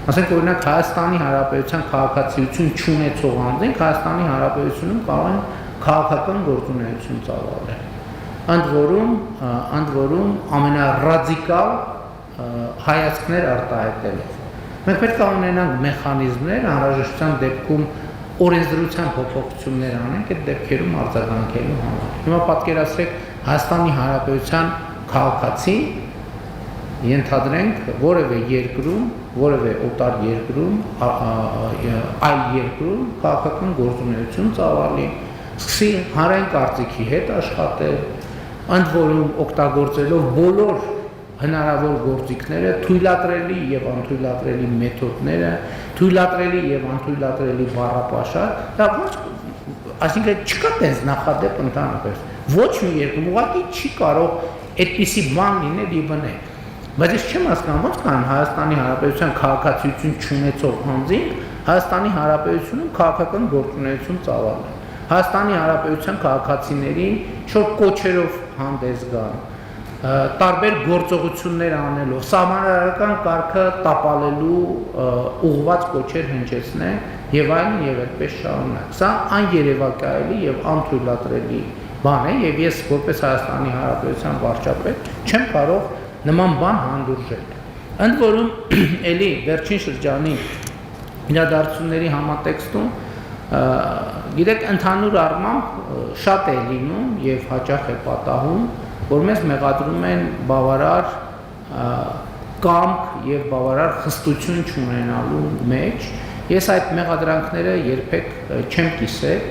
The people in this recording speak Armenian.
ասենք օրինակ Հայաստանի Հանրապետության քաղաքացիություն չունեցող անձինք Հայաստանի Հանրապետությունում կարող են քաղաքական գործունեություն ծավալել։ Ընդ որում ամենառադիկալ հայացքներ արտահայտելով։ Մենք պետք է ունենանք մեխանիզմներ անհրաժեշտության դեպքում օրենսդրության փոփոխություններ անենք այդ դեպքերում արձագանքելու համար։ Հիմա պատկերացրեք Հայաստանի Հանրապետության քաղաքացի ենթադրենք որևէ երկրում, որևէ օտար երկրում, այլ երկրում քաղաքական գործունեություն ծավալի, սկսի հանրային կարծիքի հետ աշխատել, ընդ որում օգտագործելով բոլոր հնարավոր գործիքները, թույլատրելի եւ անթույլատրելի մեթոդները, թույլատրելի եւ անթույլատրելի բառապաշար, դա այսինքն չկա տես նախադեպ ընդհանրապես։ Ոչ մի երկրում ուղղակի չի կարող այդպիսի բան լինել եւ բնել։ Բայց ես չեմ հասկանում ո՞նց կան Հայաստանի Հանրապետության քաղաքացիություն չունեցող անձինք Հայաստանի Հանրապետությունում քաղաքական գործունեություն ծավալել։ Հայաստանի Հանրապետության քաղաքացիներին շուտ կոչերով հանդես գան, տարբեր գործողություններ անելով, սահմանադրական կարգը տապալելու ուղղված կոչեր հնչեցնեն եւ այլն եւ այդպես շարունակ։ Սա աներևակայելի եւ անթույլատրելի բան է եւ ես որպես Հայաստանի Հանրապետության վարչապետ չեմ կարող նման բան հանդուրժել։ Ընդ որում էլի վերջին շրջանի իրադարձությունների համատեքստում գիտեք ընդհանուր առմամբ շատ է լինում եւ հաճախ է պատահում, որ մեզ մեղադրում են բավարար կամք եւ բավարար խստություն չունենալու մեջ։ Ես այդ մեղադրանքները երբեք չեմ կիսել